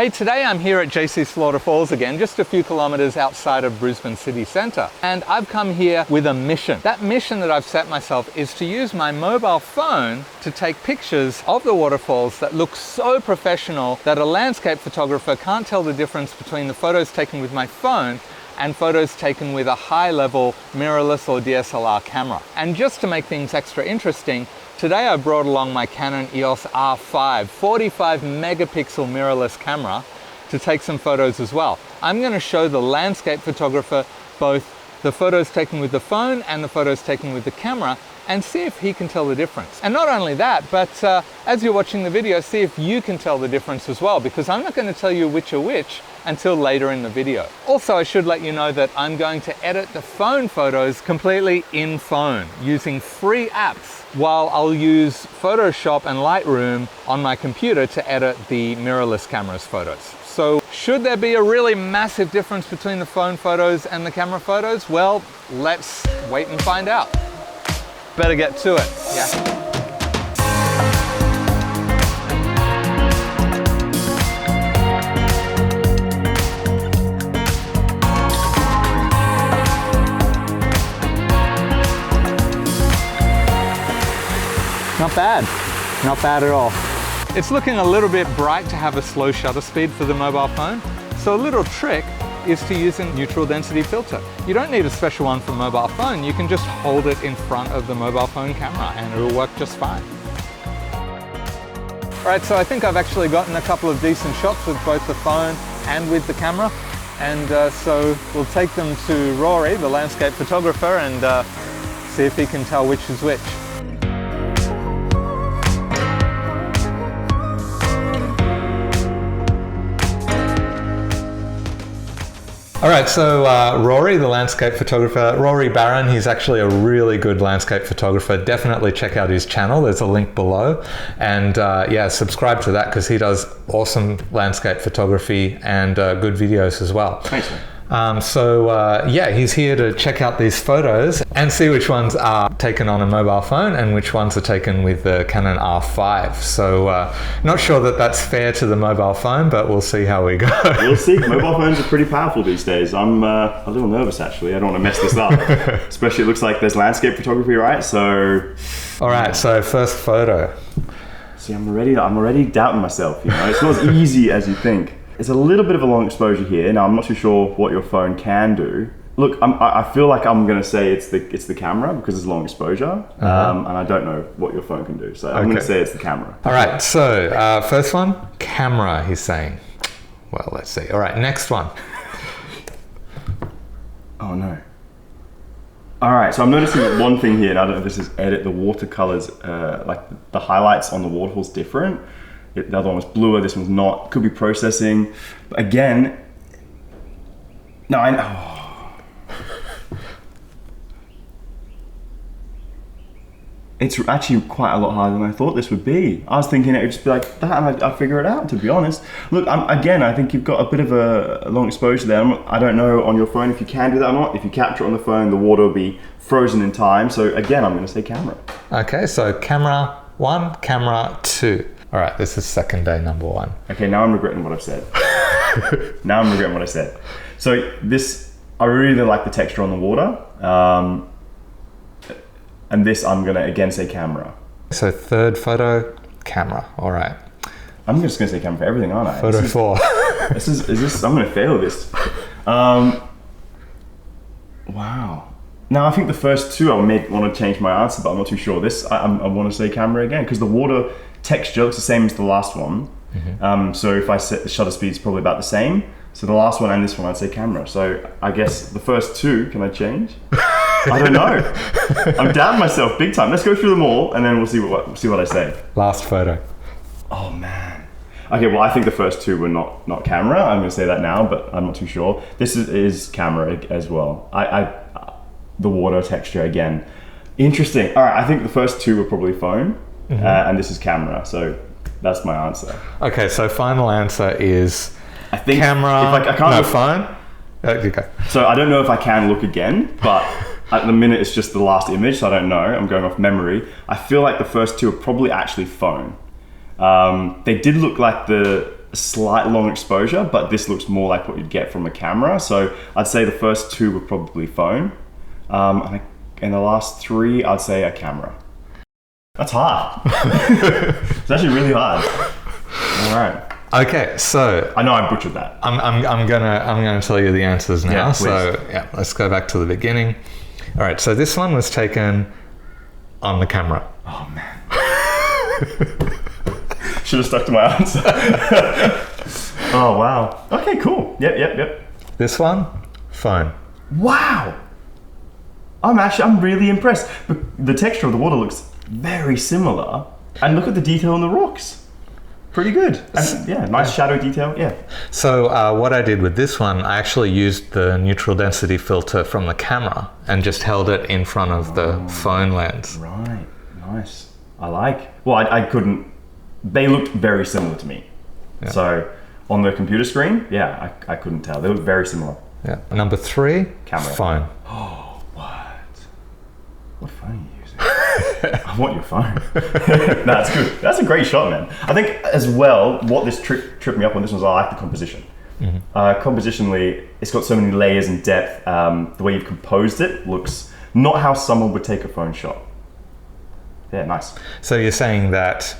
Hey, today I'm here at JC Slaughter Falls again, just a few kilometers outside of Brisbane city centre. And I've come here with a mission. That mission that I've set myself is to use my mobile phone to take pictures of the waterfalls that look so professional that a landscape photographer can't tell the difference between the photos taken with my phone and photos taken with a high-level mirrorless or DSLR camera. And just to make things extra interesting, today I brought along my Canon EOS R5 45 megapixel mirrorless camera to take some photos as well. I'm going to show the landscape photographer both the photos taken with the phone and the photos taken with the camera and see if he can tell the difference. And not only that, but as you're watching the video, see if you can tell the difference as well, because I'm not going to tell you which are which until later in the video. Also, I should let you know that I'm going to edit the phone photos completely in phone using free apps, while I'll use Photoshop and Lightroom on my computer to edit the mirrorless camera's photos. So should there be a really massive difference between the phone photos and the camera photos? Well, let's wait and find out. Better get to it. Yeah. Not bad, not bad at all. It's looking a little bit bright to have a slow shutter speed for the mobile phone. So a little trick is to use a neutral density filter. You don't need a special one for mobile phone. You can just hold it in front of the mobile phone camera and it'll work just fine. All right, so I think I've actually gotten a couple of decent shots with both the phone and with the camera. And so we'll take them to Rory, the landscape photographer, and see if he can tell which is which. All right, so Rory, the landscape photographer, Rory Barron, he's actually a really good landscape photographer. Definitely check out his channel. There's a link below. And yeah, subscribe to that because he does awesome landscape photography and good videos as well. Thanks, man. Yeah, he's here to check out these photos and see which ones are taken on a mobile phone and which ones are taken with the Canon R5. So not sure that that's fair to the mobile phone, but we'll see how we go. We'll see. Mobile phones are pretty powerful these days. I'm a little nervous actually. I don't want to mess this up. Especially it looks like there's landscape photography, right? So. All right, so first photo. See, I'm already doubting myself. You know, it's not as easy as you think. It's a little bit of a long exposure here. Now, I'm not too sure what your phone can do. Look, I feel like I'm going to say it's the camera because it's long exposure, and I don't know what your phone can do. So I'm going to say it's the camera. All right, so first one, camera, he's saying. Well, let's see. All right, next one. Oh, no. All right, so I'm noticing one thing here, and I don't know if this is edit, the watercolors, like the highlights on the waterfall's different. The other one was bluer, this one's not. Could be processing. But again, no, I know. Oh. It's actually quite a lot harder than I thought this would be. I was thinking it would just be like that and I'd figure it out, to be honest. Look, again, I think you've got a bit of a long exposure there. I don't know on your phone if you can do that or not. If you capture it on the phone, the water will be frozen in time. So again, I'm gonna say camera. Okay, so camera 1, camera 2. All right, this is second day number 1. Okay, now I'm regretting what I've said. Now I'm regretting what I said. So this, I really like the texture on the water. And this, I'm gonna again say camera. So third photo, camera, all right. I'm just gonna say camera for everything, aren't I? Photo 4. Is this, I'm gonna fail this. Wow. Now I think the first two I may want to change my answer, but I'm not too sure. This, I want to say camera again, because the water texture looks the same as the last one. So if I set the shutter speed, it's probably about the same. So the last one and this one, I'd say camera. So I guess the first two, can I change? I don't know. I'm doubting myself big time. Let's go through them all and then we'll see what I say. Last photo. Oh man. Okay, well I think the first two were not camera. I'm gonna say that now, but I'm not too sure. This is camera as well. The water texture again. Interesting. All right, I think the first two were probably phone. And this is camera, so that's my answer. Okay, so final answer is I think camera, I can't no phone. Okay. So I don't know if I can look again, but at the minute it's just the last image, so I don't know. I'm going off memory. I feel like the first two are probably actually phone. They did look like the slight long exposure, but this looks more like what you'd get from a camera. So I'd say the first 2 were probably phone. And the last 3, I'd say a camera. That's hard. It's actually really hard. All right. Okay, so I know I butchered that. I'm gonna tell you the answers now. Yeah, so yeah, let's go back to the beginning. All right, so this one was taken on the camera. Oh man. Should have stuck to my answer. Oh wow. Okay, cool. Yep. This one, phone. Wow. I'm really impressed. The texture of the water looks very similar, and look at the detail on the rocks. Pretty good. And, yeah, nice shadow detail. Yeah. So what I did with this one, I actually used the neutral density filter from the camera and just held it in front of the phone lens. Right. Nice. I like. Well, I couldn't. They looked very similar to me. Yeah. So on the computer screen, yeah, I couldn't tell. They look very similar. Yeah. Number 3, camera. Phone. Oh, what phone are you using? I want your phone. No, that's good. That's a great shot, man. I think as well, what this tripped me up on this was I like the composition. Compositionally, it's got so many layers and depth. The way you've composed it looks not how someone would take a phone shot. Yeah, nice. So you're saying that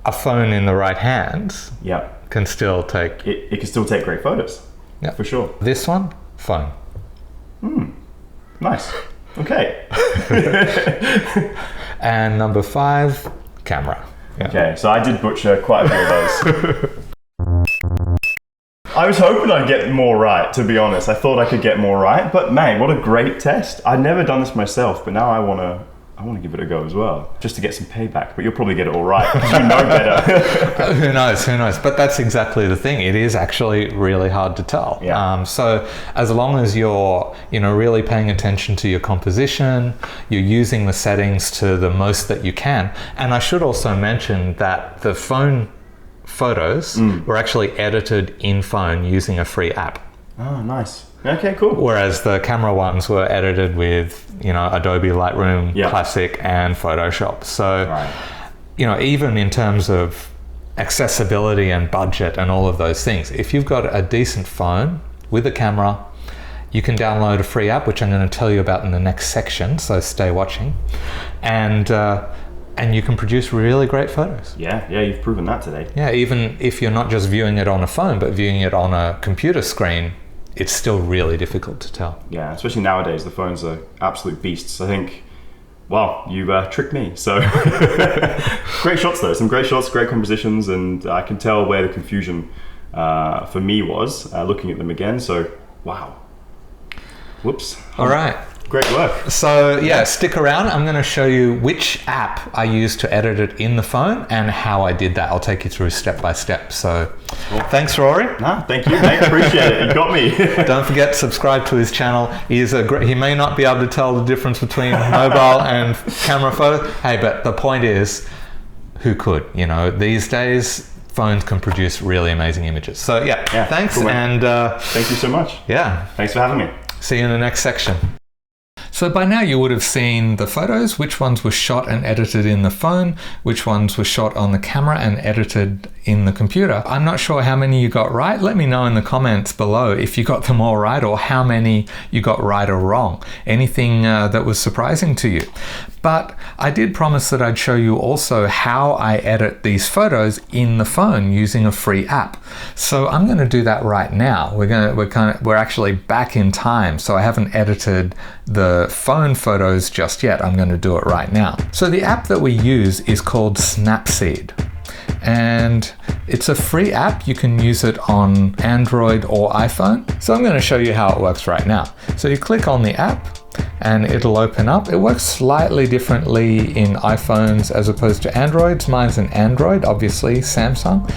a phone in the right hands can still take... It can still take great photos. Yeah, for sure. This one, phone. Nice. Okay. And number 5, camera. Yeah. Okay, so I did butcher quite a few of those. I was hoping I'd get more right, to be honest. I thought I could get more right, but man, what a great test. I'd never done this myself, but now I want to give it a go as well, just to get some payback. But you'll probably get it all right, because you know better. Who knows? But that's exactly the thing. It is actually really hard to tell. Yeah. So as long as you're, really paying attention to your composition, you're using the settings to the most that you can. And I should also mention that the phone photos were actually edited in phone using a free app. Oh, nice. Okay, cool. Whereas the camera ones were edited with, Adobe Lightroom Classic and Photoshop. So, even in terms of accessibility and budget and all of those things, if you've got a decent phone with a camera, you can download a free app, which I'm going to tell you about in the next section, so stay watching. And you can produce really great photos. Yeah, you've proven that today. Yeah, even if you're not just viewing it on a phone, but viewing it on a computer screen, it's still really difficult to tell. Yeah, especially nowadays, the phones are absolute beasts. I think, well, you tricked me. So great shots though, some great shots, great compositions, and I can tell where the confusion for me was looking at them again. So, wow. Whoops. All right. Great work. So stick around. I'm going to show you which app I used to edit it in the phone and how I did that. I'll take you through step by step. So thanks, Rory. Nah, thank you, mate. Appreciate it. You got me. Don't forget to subscribe to his channel. He may not be able to tell the difference between mobile and camera photo. Hey, but the point is, who could? These days, phones can produce really amazing images. So thanks. Cool, and thank you so much. Yeah. Thanks for having me. See you in the next section. So by now you would have seen the photos, which ones were shot and edited in the phone, which ones were shot on the camera and edited in the computer. I'm not sure how many you got right. Let me know in the comments below if you got them all right or how many you got right or wrong. Anything that was surprising to you. But I did promise that I'd show you also how I edit these photos in the phone using a free app. So I'm going to do that right now. We're actually back in time, so I haven't edited the phone photos just yet. I'm going to do it right now. So the app that we use is called Snapseed. And it's a free app. You can use it on Android or iPhone. So I'm going to show you how it works right now. So you click on the app and it'll open up. It works slightly differently in iPhones as opposed to Androids. Mine's an Android, obviously Samsung.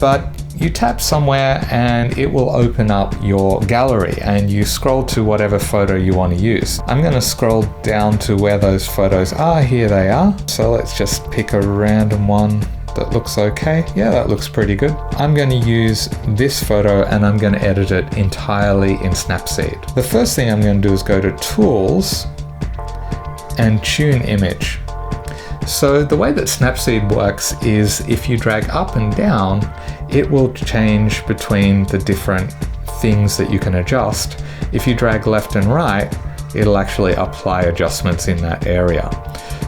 But you tap somewhere and it will open up your gallery and you scroll to whatever photo you want to use. I'm going to scroll down to where those photos are. Here they are. So let's just pick a random one that looks okay. Yeah, that looks pretty good. I'm going to use this photo and I'm going to edit it entirely in Snapseed. The first thing I'm going to do is go to Tools and Tune Image. So the way that Snapseed works is if you drag up and down, it will change between the different things that you can adjust. If you drag left and right, it'll actually apply adjustments in that area.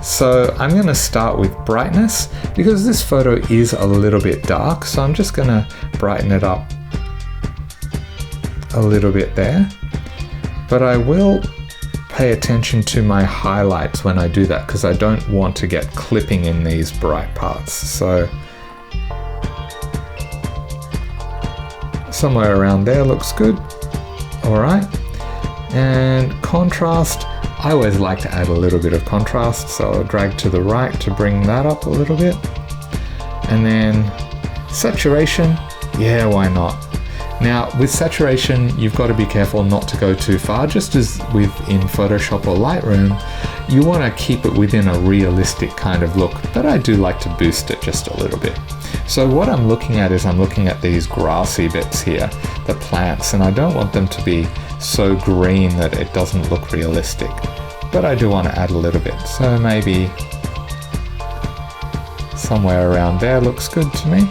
So I'm going to start with brightness because this photo is a little bit dark, so I'm just going to brighten it up a little bit there. But I will pay attention to my highlights when I do that because I don't want to get clipping in these bright parts. So somewhere around there looks good. All right. And contrast, I always like to add a little bit of contrast, so I'll drag to the right to bring that up a little bit. And then saturation, yeah, why not? Now with saturation, you've got to be careful not to go too far. Just as in Photoshop or Lightroom, you want to keep it within a realistic kind of look, but I do like to boost it just a little bit. So what I'm looking at is I'm looking at these grassy bits here, the plants, and I don't want them to be so green that it doesn't look realistic, but I do want to add a little bit. So maybe somewhere around there looks good to me.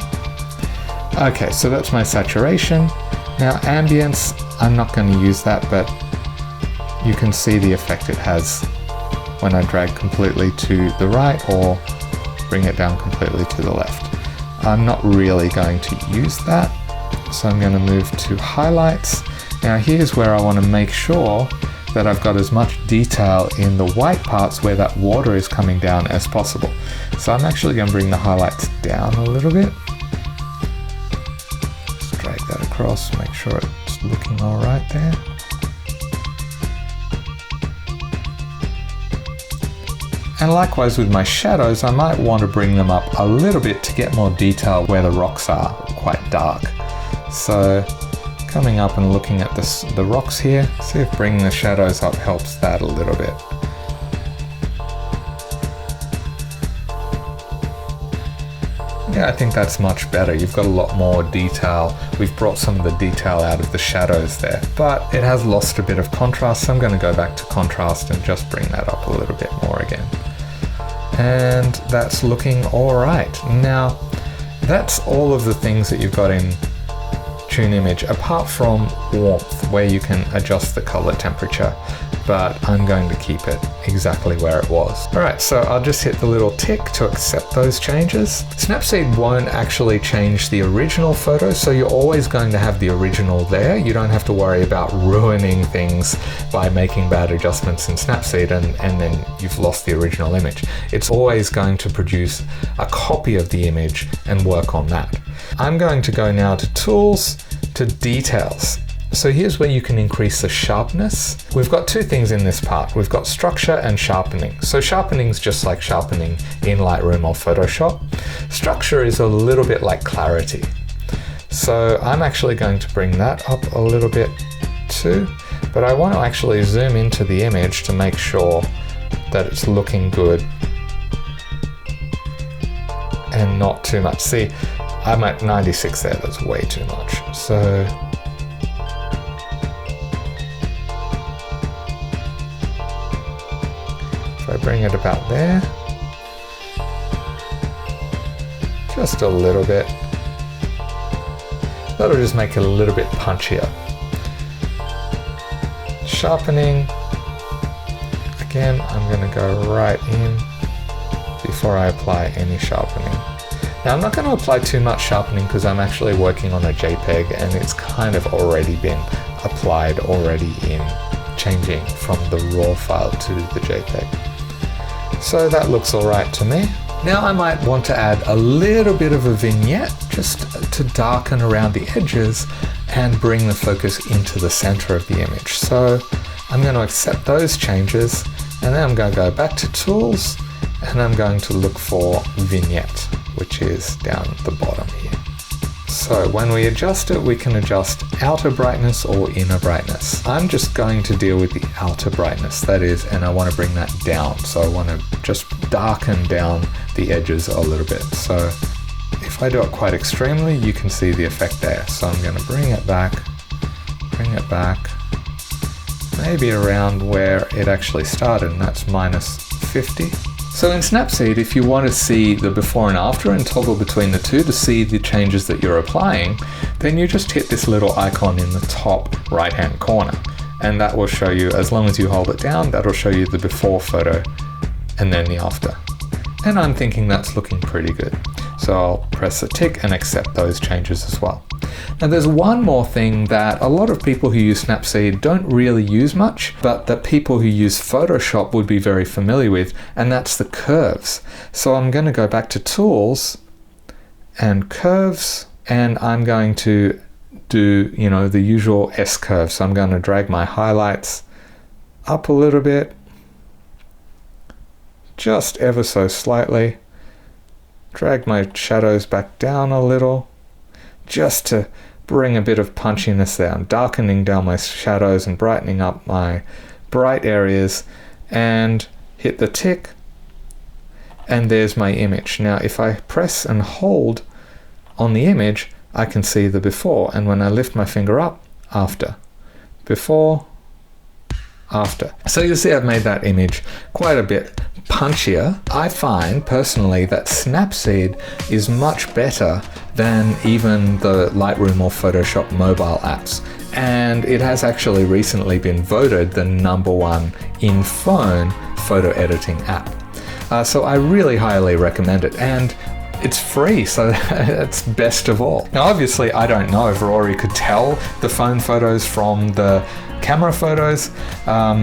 Okay, so that's my saturation. Now ambience, I'm not going to use that, but you can see the effect it has when I drag completely to the right or bring it down completely to the left. I'm not really going to use that, so I'm going to move to highlights. Now here's where I want to make sure that I've got as much detail in the white parts where that water is coming down as possible. So I'm actually going to bring the highlights down a little bit. Just drag that across, make sure it's looking all right there. And likewise with my shadows, I might want to bring them up a little bit to get more detail where the rocks are quite dark. So coming up and looking at the rocks here, see if bringing the shadows up helps that a little bit. Yeah, I think that's much better. You've got a lot more detail. We've brought some of the detail out of the shadows there, but it has lost a bit of contrast, so I'm going to go back to contrast and just bring that up a little bit more again. And that's looking all right. Now, that's all of the things that you've got in Tune Image, apart from warmth, where you can adjust the color temperature, but I'm going to keep it exactly where it was. All right, so I'll just hit the little tick to accept those changes. Snapseed won't actually change the original photo, so you're always going to have the original there. You don't have to worry about ruining things by making bad adjustments in Snapseed and then you've lost the original image. It's always going to produce a copy of the image and work on that. I'm going to go now to Tools, to Details. So here's where you can increase the sharpness. We've got two things in this part. We've got structure and sharpening. So sharpening is just like sharpening in Lightroom or Photoshop. Structure is a little bit like clarity. So I'm actually going to bring that up a little bit too, but I want to actually zoom into the image to make sure that it's looking good and not too much. See, I'm at 96 there, that's way too much. So I bring it about there, just a little bit. That'll just make it a little bit punchier. Sharpening, again, I'm going to go right in before I apply any sharpening. Now I'm not going to apply too much sharpening because I'm actually working on a JPEG and it's kind of already been applied already in changing from the RAW file to the JPEG. So that looks all right to me. Now I might want to add a little bit of a vignette just to darken around the edges and bring the focus into the center of the image. So I'm going to accept those changes and then I'm going to go back to Tools and I'm going to look for Vignette, which is down at the bottom here. So when we adjust it, we can adjust outer brightness or inner brightness. I'm just going to deal with the outer brightness, that is, and I want to bring that down. So I want to just darken down the edges a little bit. So if I do it quite extremely, you can see the effect there. So I'm going to bring it back, maybe around where it actually started, and that's -50. So in Snapseed, if you want to see the before and after and toggle between the two to see the changes that you're applying, then you just hit this little icon in the top right-hand corner. And that will show you, as long as you hold it down, that'll show you the before photo and then the after. And I'm thinking that's looking pretty good. So I'll press a tick and accept those changes as well. Now there's one more thing that a lot of people who use Snapseed don't really use much, but that people who use Photoshop would be very familiar with, and that's the curves. So I'm going to go back to Tools and Curves, and I'm going to do, you know, the usual S curve. So I'm going to drag my highlights up a little bit, just ever so slightly, drag my shadows back down a little, just to bring a bit of punchiness there. I'm darkening down my shadows and brightening up my bright areas, and hit the tick, and there's my image. Now if I press and hold on the image, I can see the before, and when I lift my finger up, after. Before, after. So you'll see I've made that image quite a bit punchier. I find personally that Snapseed is much better than even the Lightroom or Photoshop mobile apps, and it has actually recently been voted the #1 in phone photo editing app. So I really highly recommend it, and it's free, so that's best of all. Now obviously I don't know if Rory could tell the phone photos from the camera photos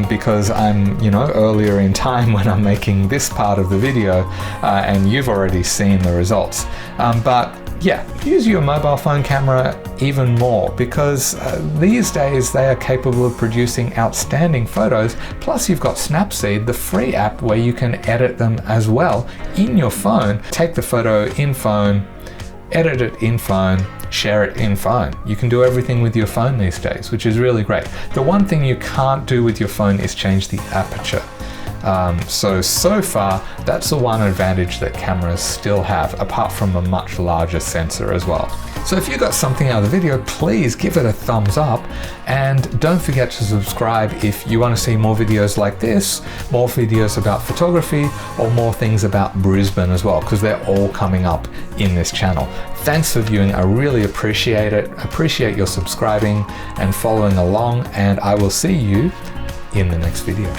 because I'm, you know, earlier in time when I'm making this part of the video and you've already seen the results. But yeah, use your mobile phone camera even more, because these days they are capable of producing outstanding photos. Plus you've got Snapseed, the free app where you can edit them as well in your phone. Take the photo in phone, edit it in phone, share it in phone. You can do everything with your phone these days, which is really great. The one thing you can't do with your phone is change the aperture. So far, that's the one advantage that cameras still have, apart from a much larger sensor as well. So if you got something out of the video, please give it a thumbs up, and don't forget to subscribe if you want to see more videos like this, more videos about photography, or more things about Brisbane as well, because they're all coming up in this channel. Thanks for viewing, I really appreciate it. Appreciate your subscribing and following along, and I will see you in the next video.